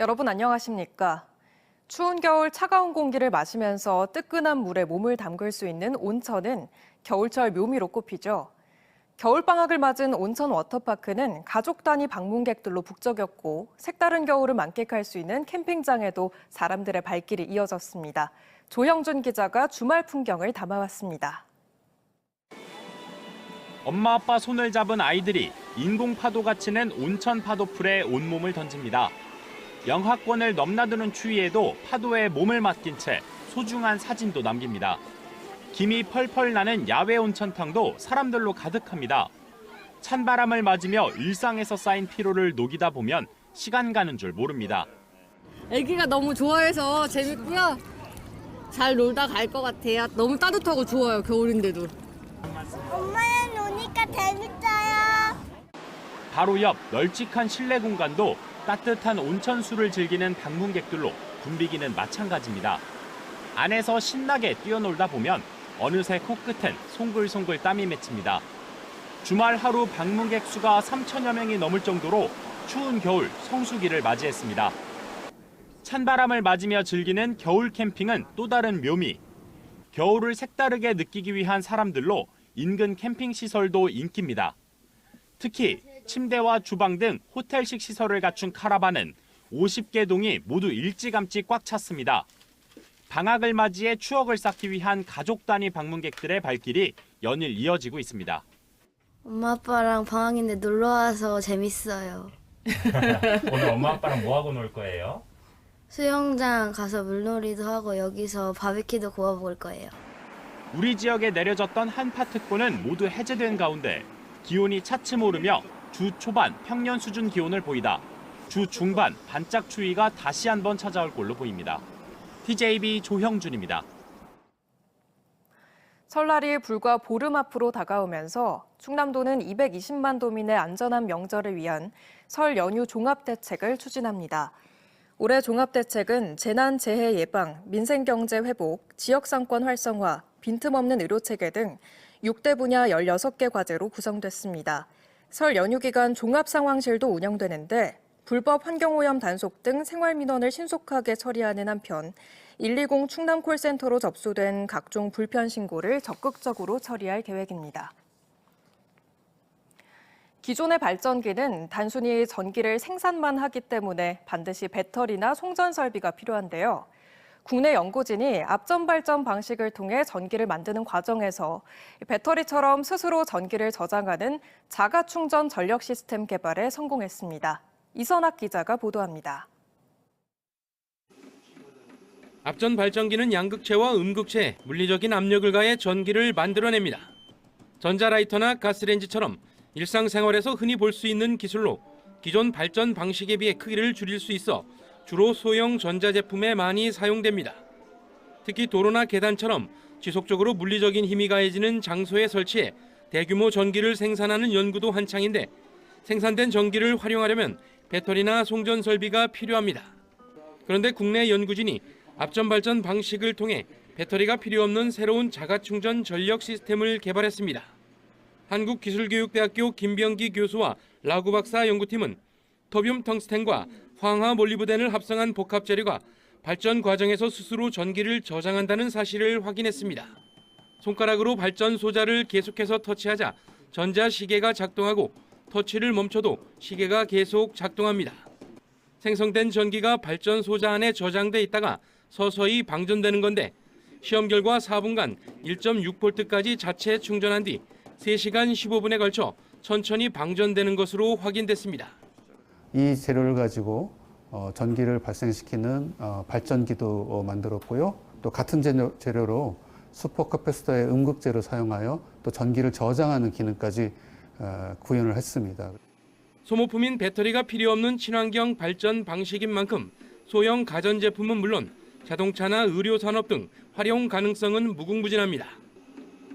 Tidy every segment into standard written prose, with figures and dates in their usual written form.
여러분 안녕하십니까? 추운 겨울 차가운 공기를 마시면서 뜨끈한 물에 몸을 담글 수 있는 온천은 겨울철 묘미로 꼽히죠. 겨울방학을 맞은 온천 워터파크는 가족 단위 방문객들로 북적였고 색다른 겨울을 만끽할 수 있는 캠핑장에도 사람들의 발길이 이어졌습니다. 조형준 기자가 주말 풍경을 담아왔습니다. 엄마 아빠 손을 잡은 아이들이 인공 파도가 치는 온천 파도풀에 온몸을 던집니다. 영하권을 넘나드는 추위에도 파도에 몸을 맡긴 채 소중한 사진도 남깁니다. 김이 펄펄 나는 야외 온천탕도 사람들로 가득합니다. 찬바람을 맞으며 일상에서 쌓인 피로를 녹이다 보면 시간 가는 줄 모릅니다. 애기가 너무 좋아해서 재밌고요. 잘 놀다 갈 것 같아요. 너무 따뜻하고 좋아요, 겨울인데도. 엄마랑 노니까 재밌어요. 바로 옆 널찍한 실내 공간도 따뜻한 온천수를 즐기는 방문객들로 붐비기는 마찬가지입니다. 안에서 신나게 뛰어놀다 보면 어느새 코끝엔 송글송글 땀이 맺힙니다. 주말 하루 방문객 수가 3천여 명이 넘을 정도로 추운 겨울 성수기를 맞이했습니다. 찬바람을 맞으며 즐기는 겨울 캠핑은 또 다른 묘미. 겨울을 색다르게 느끼기 위한 사람들로 인근 캠핑 시설도 인기입니다. 특히 침대와 주방 등 호텔식 시설을 갖춘 카라반은 50개 동이 모두 일찌감치 꽉 찼습니다. 방학을 맞이해 추억을 쌓기 위한 가족 단위 방문객들의 발길이 연일 이어지고 있습니다. 엄마 아빠랑 방학인데 놀러 와서 재밌어요. 오늘 엄마 아빠랑 뭐 하고 놀 거예요? 수영장 가서 물놀이도 하고 여기서 바비큐도 구워 먹을 거예요. 우리 지역에 내려졌던 한파특보는 모두 해제된 가운데 기온이 차츰 오르며 주 초반 평년 수준 기온을 보이다 주 중반 반짝 추위가 다시 한번 찾아올 걸로 보입니다. TJB 조형준입니다. 설날이 불과 보름 앞으로 다가오면서 충남도는 220만 도민의 안전한 명절을 위한 설 연휴 종합대책을 추진합니다. 올해 종합대책은 재난, 재해 예방, 민생경제 회복, 지역상권 활성화, 빈틈없는 의료체계 등 6대 분야 16개 과제로 구성됐습니다. 설 연휴 기간 종합상황실도 운영되는데 불법 환경오염 단속 등 생활민원을 신속하게 처리하는 한편 120 충남 콜센터로 접수된 각종 불편 신고를 적극적으로 처리할 계획입니다. 기존의 발전기는 단순히 전기를 생산만 하기 때문에 반드시 배터리나 송전 설비가 필요한데요. 국내 연구진이 앞전 발전 방식을 통해 전기를 만드는 과정에서 배터리처럼 스스로 전기를 저장하는 자가 충전 전력 시스템 개발에 성공했습니다. 이선학 기자가 보도합니다. 앞전 발전기는 양극체와 음극체, 물리적인 압력을 가해 전기를 만들어냅니다. 전자라이터나 가스레인지처럼 일상생활에서 흔히 볼 수 있는 기술로 기존 발전 방식에 비해 크기를 줄일 수 있어 주로 소형 전자제품에 많이 사용됩니다. 특히 도로나 계단처럼 지속적으로 물리적인 힘이 가해지는 장소에 설치해 대규모 전기를 생산하는 연구도 한창인데 생산된 전기를 활용하려면 배터리나 송전 설비가 필요합니다. 그런데 국내 연구진이 앞전 발전 방식을 통해 배터리가 필요 없는 새로운 자가충전 전력 시스템을 개발했습니다. 한국기술교육대학교 김병기 교수와 라구 박사 연구팀은 터뷴 텅스텐과 황화 몰리브덴을 합성한 복합 재료가 발전 과정에서 스스로 전기를 저장한다는 사실을 확인했습니다. 손가락으로 발전 소자를 계속해서 터치하자 전자시계가 작동하고 터치를 멈춰도 시계가 계속 작동합니다. 생성된 전기가 발전 소자 안에 저장돼 있다가 서서히 방전되는 건데 시험 결과 4분간 1.6V까지 자체 충전한 뒤 3시간 15분에 걸쳐 천천히 방전되는 것으로 확인됐습니다. 이 재료를 가지고 전기를 발생시키는 발전기도 만들었고요. 또 같은 재료로 슈퍼커패시터의 음극재를 사용하여 또 전기를 저장하는 기능까지 구현을 했습니다. 소모품인 배터리가 필요 없는 친환경 발전 방식인 만큼 소형 가전제품은 물론 자동차나 의료산업 등 활용 가능성은 무궁무진합니다.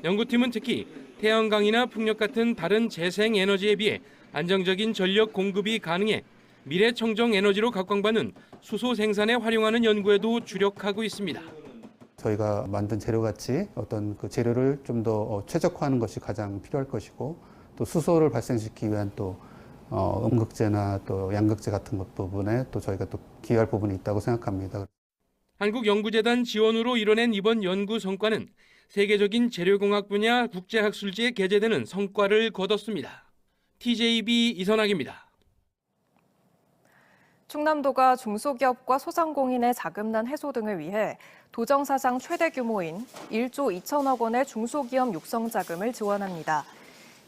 연구팀은 특히 태양광이나 풍력 같은 다른 재생에너지에 비해 안정적인 전력 공급이 가능해 미래 청정 에너지로 각광받는 수소 생산에 활용하는 연구에도 주력하고 있습니다. 저희가 만든 재료같이 어떤 그 재료를 좀 더 최적화하는 것이 가장 필요할 것이고 또 수소를 발생시키기 위한 또 음극재나 또 양극재 같은 것 부분에 또 저희가 또 기여할 부분이 있다고 생각합니다. 한국연구재단 지원으로 이뤄낸 이번 연구 성과는 세계적인 재료공학 분야 국제학술지에 게재되는 성과를 거뒀습니다. TJB 이선학입니다. 충남도가 중소기업과 소상공인의 자금난 해소 등을 위해 도정사상 최대 규모인 1조 2천억 원의 중소기업 육성 자금을 지원합니다.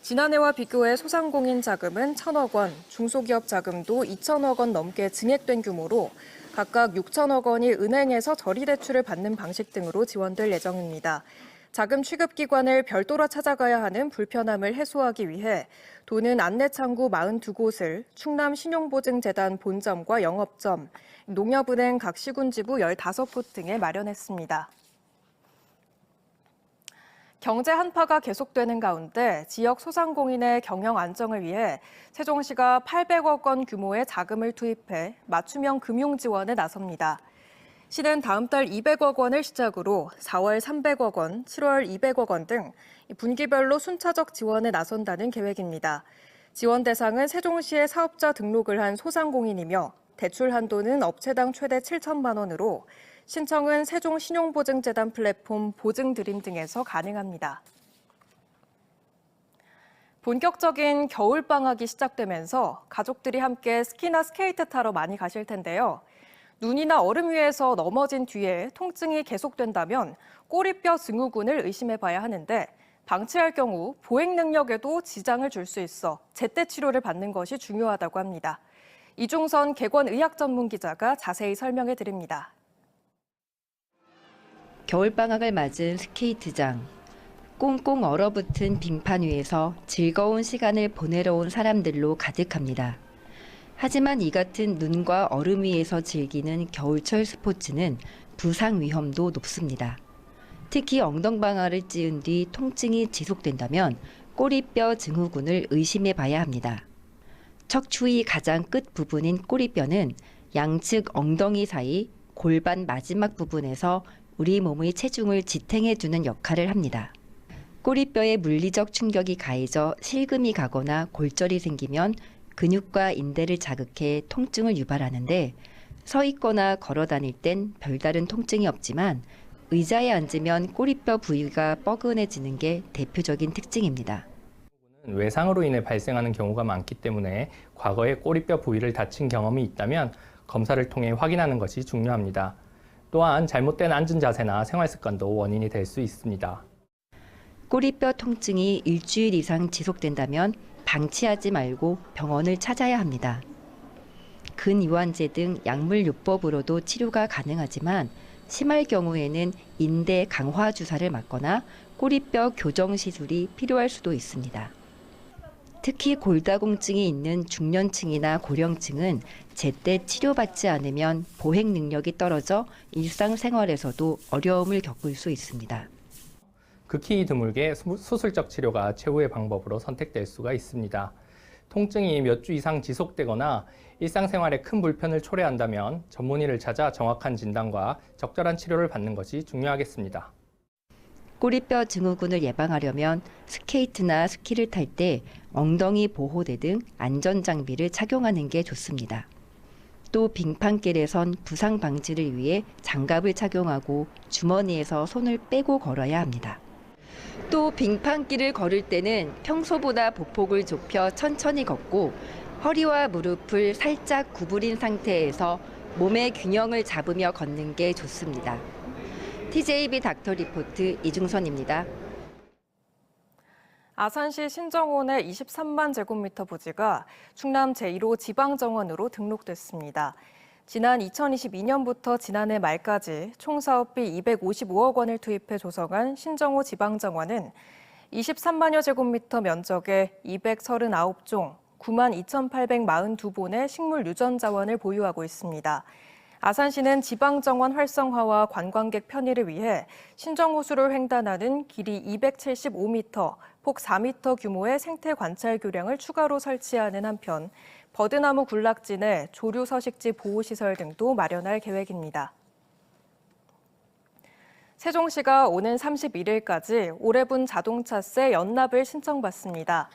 지난해와 비교해 소상공인 자금은 1천억 원, 중소기업 자금도 2천억 원 넘게 증액된 규모로 각각 6천억 원이 은행에서 저리대출을 받는 방식 등으로 지원될 예정입니다. 자금 취급기관을 별도로 찾아가야 하는 불편함을 해소하기 위해 도는 안내창구 42곳을 충남신용보증재단 본점과 영업점, 농협은행 각 시군지부 15곳 등에 마련했습니다. 경제 한파가 계속되는 가운데 지역 소상공인의 경영 안정을 위해 세종시가 800억 원 규모의 자금을 투입해 맞춤형 금융 지원에 나섭니다. 시는 다음 달 200억 원을 시작으로 4월 300억 원, 7월 200억 원 등 분기별로 순차적 지원에 나선다는 계획입니다. 지원 대상은 세종시에 사업자 등록을 한 소상공인이며 대출 한도는 업체당 최대 7천만 원으로 신청은 세종신용보증재단 플랫폼 보증드림 등에서 가능합니다. 본격적인 겨울방학이 시작되면서 가족들이 함께 스키나 스케이트 타러 많이 가실 텐데요. 눈이나 얼음 위에서 넘어진 뒤에 통증이 계속된다면 꼬리뼈 증후군을 의심해봐야 하는데 방치할 경우 보행 능력에도 지장을 줄 수 있어 제때 치료를 받는 것이 중요하다고 합니다. 이중선 객원의학 전문 기자가 자세히 설명해 드립니다. 겨울방학을 맞은 스케이트장. 꽁꽁 얼어붙은 빙판 위에서 즐거운 시간을 보내러 온 사람들로 가득합니다. 하지만 이 같은 눈과 얼음 위에서 즐기는 겨울철 스포츠는 부상 위험도 높습니다. 특히 엉덩방아를 찧은 뒤 통증이 지속된다면 꼬리뼈 증후군을 의심해 봐야 합니다. 척추의 가장 끝 부분인 꼬리뼈는 양측 엉덩이 사이 골반 마지막 부분에서 우리 몸의 체중을 지탱해 주는 역할을 합니다. 꼬리뼈에 물리적 충격이 가해져 실금이 가거나 골절이 생기면 근육과 인대를 자극해 통증을 유발하는데 서 있거나 걸어 다닐 땐 별다른 통증이 없지만 의자에 앉으면 꼬리뼈 부위가 뻐근해지는 게 대표적인 특징입니다. 외상으로 인해 발생하는 경우가 많기 때문에 과거에 꼬리뼈 부위를 다친 경험이 있다면 검사를 통해 확인하는 것이 중요합니다. 또한 잘못된 앉은 자세나 생활 습관도 원인이 될 수 있습니다. 꼬리뼈 통증이 일주일 이상 지속된다면 방치하지 말고 병원을 찾아야 합니다. 근이완제 등 약물요법으로도 치료가 가능하지만 심할 경우에는 인대 강화 주사를 맞거나 꼬리뼈 교정 시술이 필요할 수도 있습니다. 특히 골다공증이 있는 중년층이나 고령층은 제때 치료받지 않으면 보행 능력이 떨어져 일상생활에서도 어려움을 겪을 수 있습니다. 극히 드물게 수술적 치료가 최후의 방법으로 선택될 수가 있습니다. 통증이 몇 주 이상 지속되거나 일상생활에 큰 불편을 초래한다면 전문의를 찾아 정확한 진단과 적절한 치료를 받는 것이 중요하겠습니다. 꼬리뼈 증후군을 예방하려면 스케이트나 스키를 탈 때 엉덩이 보호대 등 안전장비를 착용하는 게 좋습니다. 또 빙판길에선 부상 방지를 위해 장갑을 착용하고 주머니에서 손을 빼고 걸어야 합니다. 또 빙판길을 걸을 때는 평소보다 보폭을 좁혀 천천히 걷고 허리와 무릎을 살짝 구부린 상태에서 몸의 균형을 잡으며 걷는 게 좋습니다. TJB 닥터 리포트 이중선입니다. 아산시 신정원의 23만 제곱미터 부지가 충남 제1호 지방정원으로 등록됐습니다. 지난 2022년부터 지난해 말까지 총 사업비 255억 원을 투입해 조성한 신정호 지방정원은 23만여 제곱미터 면적의 239종, 9만 2,842본의 식물 유전 자원을 보유하고 있습니다. 아산시는 지방정원 활성화와 관광객 편의를 위해 신정호수를 횡단하는 길이 275m, 폭 4m 규모의 생태 관찰 교량을 추가로 설치하는 한편 버드나무 군락진에 조류 서식지 보호시설 등도 마련할 계획입니다. 세종시가 오는 31일까지 올해분 자동차세 연납을 신청받습니다.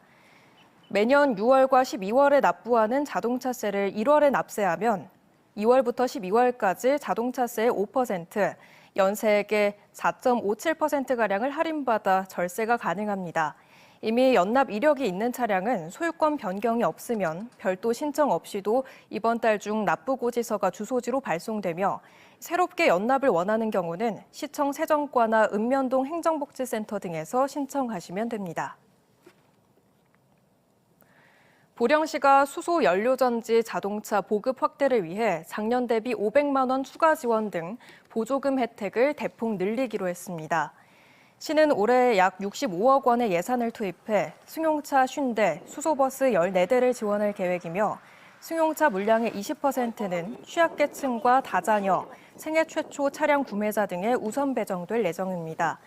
매년 6월과 12월에 납부하는 자동차세를 1월에 납세하면 2월부터 12월까지 자동차세의 5%, 연세액의 4.57%가량을 할인받아 절세가 가능합니다. 이미 연납 이력이 있는 차량은 소유권 변경이 없으면 별도 신청 없이도 이번 달 중 납부고지서가 주소지로 발송되며 새롭게 연납을 원하는 경우는 시청 세정과나 읍면동 행정복지센터 등에서 신청하시면 됩니다. 보령시가 수소 연료전지 자동차 보급 확대를 위해 작년 대비 500만 원 추가 지원 등 보조금 혜택을 대폭 늘리기로 했습니다. 시는 올해 약 65억 원의 예산을 투입해 승용차 50대, 수소버스 14대를 지원할 계획이며 승용차 물량의 20%는 취약계층과 다자녀, 생애 최초 차량 구매자 등에 우선 배정될 예정입니다.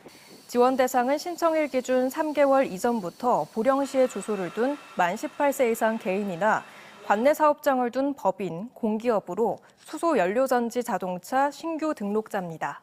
지원 대상은 신청일 기준 3개월 이전부터 보령시에 주소를 둔 만 18세 이상 개인이나 관내 사업장을 둔 법인, 공기업으로 수소 연료전지 자동차 신규 등록자입니다.